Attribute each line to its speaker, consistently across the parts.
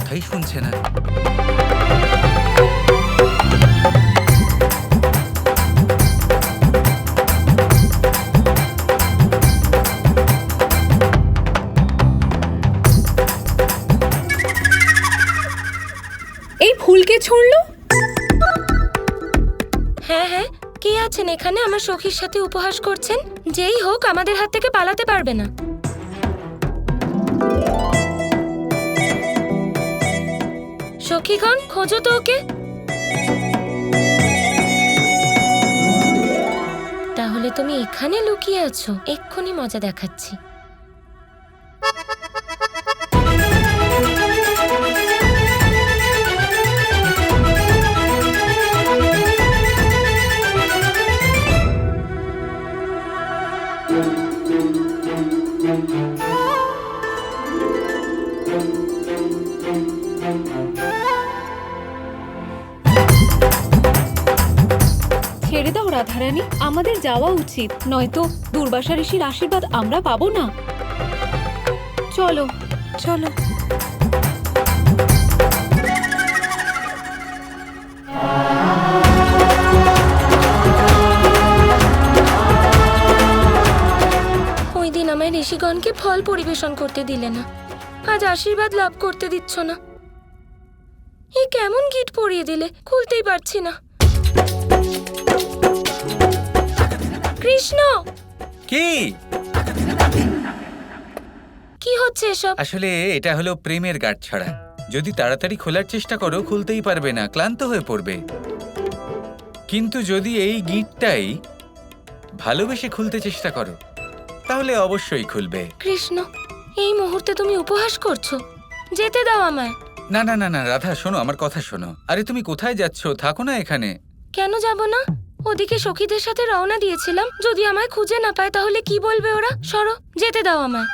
Speaker 1: কথাই শুনছে না।
Speaker 2: এই ফুল কে ছুঁড়লো?
Speaker 3: হ্যাঁ হ্যাঁ, কে আছেন এখানে আমার সখীর সাথে উপহাস করছেন? যেই হোক আমাদের হাত থেকে পালাতে পারবে না। সখীগণ, খোঁজো তো ওকে। তাহলে তুমি এখানে লুকিয়ে আছো? এক্ষুনি মজা দেখাচ্ছি।
Speaker 2: ছেড়ে দাও রাধারানী, আমাদের যাওয়া উচিত, নয়তো দুর্বাসা ঋষির আশীর্বাদ আমরা পাবো না। চলো চলো।
Speaker 3: ওই দিন আমায় ঋষিগণকে ফল পরিবেশন করতে দিলে না, আজ আশীর্বাদ লাভ করতে দিচ্ছ না। এ কেমন গিট পরিয়ে দিলে, খুলতেই পারছি না। কৃষ্ণ,
Speaker 1: কি
Speaker 3: কি হচ্ছে এসব?
Speaker 1: আসলে এটা হলো প্রেমের গাঁটছড়া। যদি তাড়াতাড়ি খোলার চেষ্টা করো খুলতেই পারবে না, ক্লান্ত হয়ে পড়বে। কিন্তু যদি এই গিঁটটাই ভালোবেসে খুলতে চেষ্টা করো তাহলে অবশ্যই খুলবে।
Speaker 3: কৃষ্ণ, এই মুহূর্তে তুমি উপহাস করছো? যেতে দাও আমায়।
Speaker 1: না না না না রাধা, শোনো আমার কথা শোনো। আরে তুমি কোথায় যাচ্ছ? থাকো না এখানে।
Speaker 3: কেন যাব না? ওদিকে সখীদের সাথে রওনা দিয়েছিলাম। যদি আমায় খুঁজে না পায় তাহলে কি বলবে ওরা? সরো, যেতে দাও আমায়।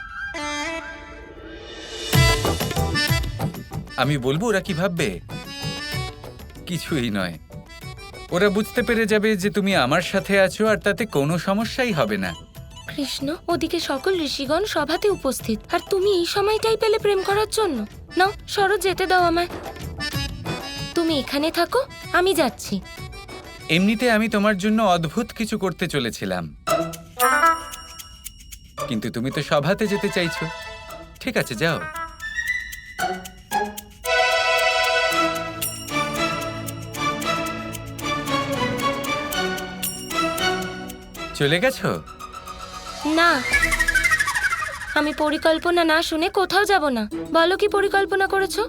Speaker 1: আমি বলবো ওরা কি ভাববে? কিছুই নয়, ওরা বুঝতে পেরে যাবে যে তুমি আমার সাথে আছো আর তাতে কোনো সমস্যাই হবে না।
Speaker 3: কৃষ্ণ, ওদিকে সকল ঋষিগণ সভাতে উপস্থিত, আর তুমি এই সময়টাই পেলে প্রেম করার জন্য? নাও সরো, যেতে দাও আমায়। তুমি এখানে থাকো, আমি যাচ্ছি।
Speaker 1: এমনিতে আমি তোমার জন্য অদ্ভুত কিছু করতে চলেছিলাম, কিন্তু তুমি তো সভাতে যেতে চাইছো। ঠিক আছে, যাও। চলে গেছো?
Speaker 3: না, আমি পরিকল্পনা না শুনে কোথাও যাব না। বলো কি পরিকল্পনা করেছো?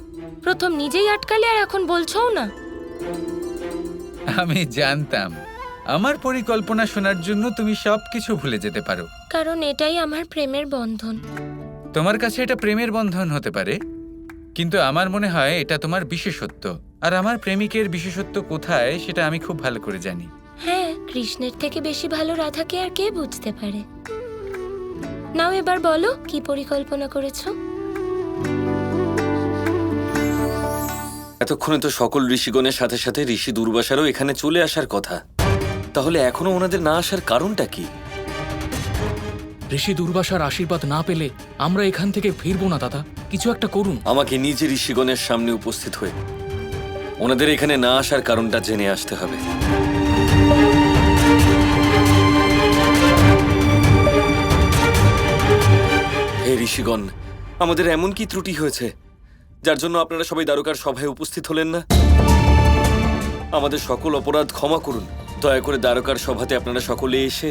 Speaker 3: প্রথম নিজেই আটকালে আর এখন বলছোও না।
Speaker 1: আমি জানতাম আমার পরিকল্পনা শোনার জন্য তুমি সবকিছু ভুলে যেতে পারো।
Speaker 3: কারণ এটাই আমার প্রেমের বন্ধন।
Speaker 1: তোমার কাছে এটা প্রেমের বন্ধন হতে পারে, কিন্তু আমার মনে হয় এটা তোমার বিশেষত্ব। আর আমার প্রেমিকের বিশেষত্ব কোথায় সেটা আমি খুব ভালো করে জানি।
Speaker 3: হ্যাঁ, কৃষ্ণের থেকে বেশি ভালো রাধাকে আর কে বুঝতে পারে? নাও এবার বলো, কি পরিকল্পনা করেছো?
Speaker 4: এতক্ষণে তো সকল ঋষিগণের সাথে সাথে ঋষি দুর্বাসারও এখানে চলে আসার কথা। তাহলে এখনো ওনাদের না আসার কারণটা কি?
Speaker 5: ঋষি দুর্বাসার আশীর্বাদ না পেলে আমরা এখান থেকে ফিরবো না দাদা, কিছু একটা করুন।
Speaker 4: আমাকে নিজে ঋষিগণের সামনে উপস্থিত হয়ে ওনাদের এখানে না আসার কারণটা জেনে আসতে হবে। হে ঋষিগণ, আমাদের এমন কি ত্রুটি হয়েছে যার জন্য আপনারা সবাই দ্বারকার সভায় উপস্থিত হলেন না? আমাদের সকল অপরাধ ক্ষমা করুন। দয়া করে দ্বারকার সভাতে আপনারা সকলে এসে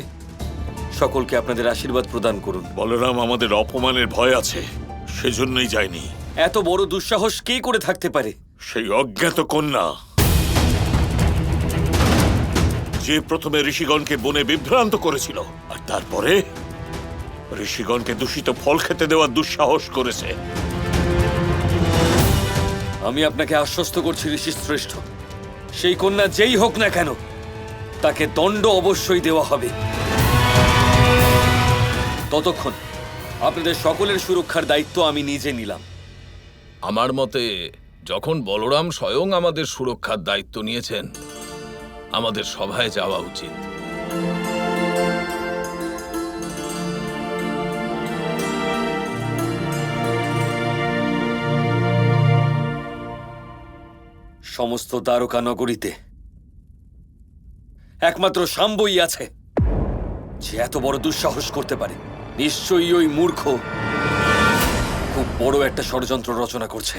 Speaker 4: সকলকে আপনাদের আশীর্বাদ প্রদান করুন।
Speaker 6: বলরাম আমাদের অপমানের ভয় আছে, সেজন্যই যায়নি।
Speaker 4: এত বড় দুঃসাহস কে করে থাকতে পারে?
Speaker 6: সেই অজ্ঞাত কন্যা যে প্রথমে ঋষিগণকে বনে বিভ্রান্ত করেছিল, আর তারপরে ঋষিগণকে দূষিত ফল খেতে দেওয়ার দুঃসাহস করেছে।
Speaker 4: আমি আপনাকে আশ্বস্ত করছি ঋষি শ্রেষ্ঠ, সেই কন্যা যেই হোক না কেন তাকে দণ্ড অবশ্যই দেওয়া হবে। ততক্ষণ আপনাদের সকলের সুরক্ষার দায়িত্ব আমি নিজে নিলাম।
Speaker 7: আমার মতে যখন বলরাম স্বয়ং আমাদের সুরক্ষার দায়িত্ব নিয়েছেন, আমাদের সভায় যাওয়া উচিত।
Speaker 4: সমস্ত দ্বারকা নগরীতে একমাত্র শাম্বই আছে যে এত বড় দুঃসাহস করতে পারে। নিশ্চয়ই ওই মূর্খ খুব বড় একটা ষড়যন্ত্র রচনা করছে।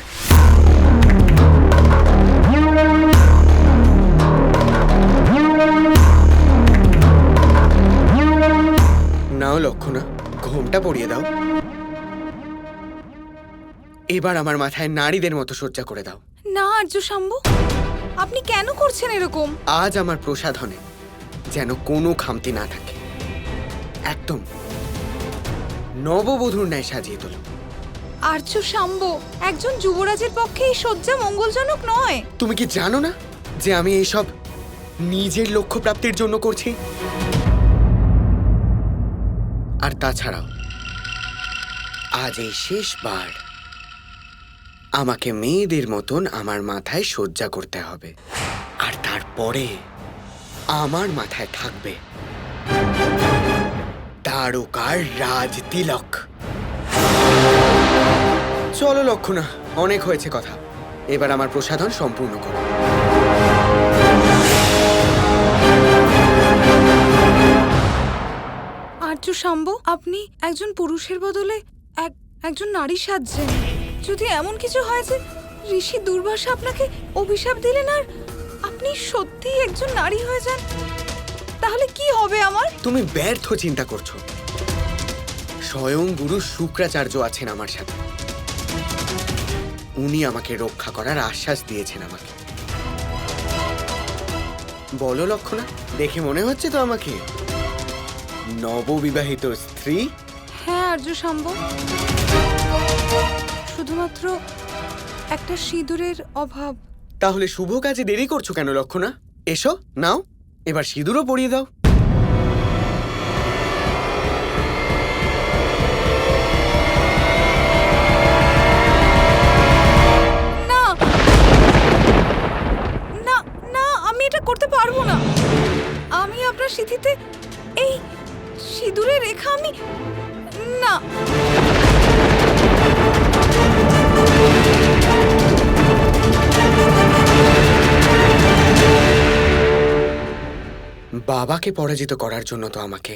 Speaker 8: নাও লক্ষণা, ঘোমটা পরিয়ে দাও। এবার আমার মাথায় নারীদের মতো সজ্জা করে দাও।
Speaker 2: না আর্য শাম্বু, আপনি কেন করছেন এরকম?
Speaker 8: আজ আমার প্রসাধনে যেন কোনো খামতি না থাকে, একদম নববধূর ন্যায় সাজিয়ে তোলো।
Speaker 2: আর্য শাম্বু, একজন যুবরাজের পক্ষে এই সজ্জা মঙ্গলজনক নয়।
Speaker 8: তুমি কি জানো না যে আমি এইসব নিজের লক্ষ্য প্রাপ্তির জন্য করছি? আর তাছাড়াও আজ এই শেষবার আমাকে মেয়েদের মতন আমার মাথায় সজ্জা করতে হবে, আর তারপরে আমার মাথায় থাকবে দ্বারকার রাজ তিলক। চলো লক্ষণা, অনেক হয়েছে কথা, এবার আমার প্রসাধন সম্পূর্ণ করো।
Speaker 2: আর্য শাম্বু, আপনি একজন পুরুষের বদলে একজন নারী সাজছেন। যদি এমন কিছু হয় যে ঋষি দুর্বাসা আপনাকে অভিশাপ দিলেন আর আপনি সত্যিই একজন নারী হয়ে যান, তাহলে কি হবে আমার?
Speaker 8: তুমি ব্যর্থ চিন্তা করছো। স্বয়ং গুরু শুক্রাচার্য আছেন আমার সাথে, উনি আমাকে রক্ষা করার আশ্বাস দিয়েছেন আমাকে। বলো লক্ষণা, দেখে মনে হচ্ছে তো আমাকে নববিবাহিত স্ত্রী?
Speaker 2: হ্যাঁ আর্য শাম্বু, শুধুমাত্র একটা সিঁদুরের অভাব।
Speaker 8: তাহলে শুভ কাজে দেরি করছো কেন লক্ষণা? এসো, নাও এবার সিঁদুরও পরিয়ে দাও।
Speaker 2: না না না, আমি এটা করতে পারবো না। আমি আপনার সিঁথিতে এই সিঁদুরের রেখা আমি না।
Speaker 8: বাবাকে পরাজিত করার জন্য তো আমাকে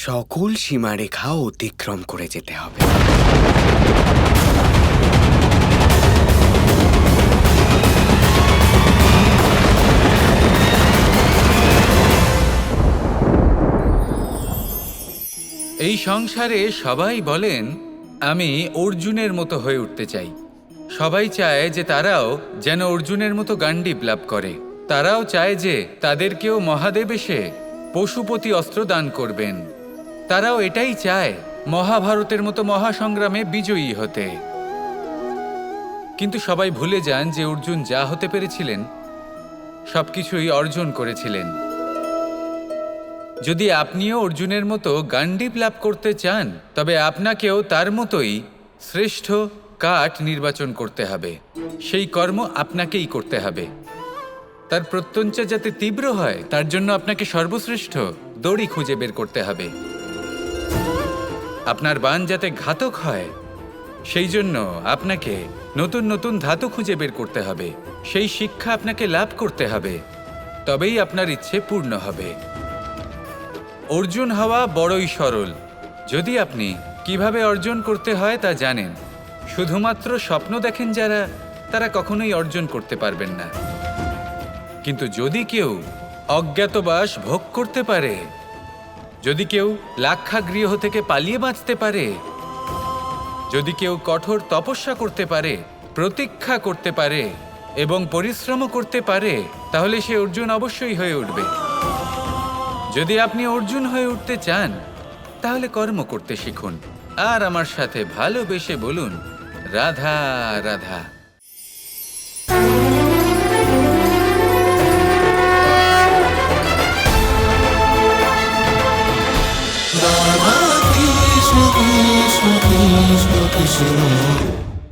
Speaker 8: সকল সীমারেখা অতিক্রম করে যেতে হবে।
Speaker 1: এই সংসারে সবাই বলেন আমি অর্জুনের মতো হয়ে উঠতে চাই। সবাই চায় যে তারাও যেন অর্জুনের মতো গান্ডীব লাভ করে। তারাও চায় যে তাদেরকেও মহাদেব এসে পশুপতি অস্ত্র দান করবেন। তারাও এটাই চায় মহাভারতের মতো মহাসংগ্রামে বিজয়ী হতে। কিন্তু সবাই ভুলে যান যে অর্জুন যা হতে পেরেছিলেন সবকিছুই অর্জন করেছিলেন। যদি আপনিও অর্জুনের মতো গান্ডীব লাভ করতে চান তবে আপনাকেও তার মতোই শ্রেষ্ঠ কাঠ নির্বাচন করতে হবে। সেই কর্ম আপনাকেই করতে হবে। তার প্রত্যঞ্চা যাতে তীব্র হয় তার জন্য আপনাকে সর্বশ্রেষ্ঠ দড়ি খুঁজে বের করতে হবে। আপনার বাণ যাতে ঘাতক হয় সেই জন্য আপনাকে নতুন নতুন ধাতু খুঁজে বের করতে হবে। সেই শিক্ষা আপনাকে লাভ করতে হবে, তবেই আপনার ইচ্ছে পূর্ণ হবে। অর্জুন হওয়া বড়ই সরল যদি আপনি কিভাবে অর্জন করতে হয় তা জানেন। শুধুমাত্র স্বপ্ন দেখেন যারা, তারা কখনোই অর্জন করতে পারবেন না। কিন্তু যদি কেউ অজ্ঞাতবাস ভোগ করতে পারে, যদি কেউ লাক্ষাগৃহ থেকে পালিয়ে বাঁচতে পারে, যদি কেউ কঠোর তপস্যা করতে পারে, প্রতীক্ষা করতে পারে এবং পরিশ্রম করতে পারে, তাহলে সে অর্জুন অবশ্যই হয়ে উঠবে। যদি আপনি অর্জুন হয়ে উঠতে চান তাহলে কর্ম করতে শিখুন আর আমার সাথে ভালোবেসে বলুন Radha Radha.
Speaker 9: Krishna Krishna Krishna Krishna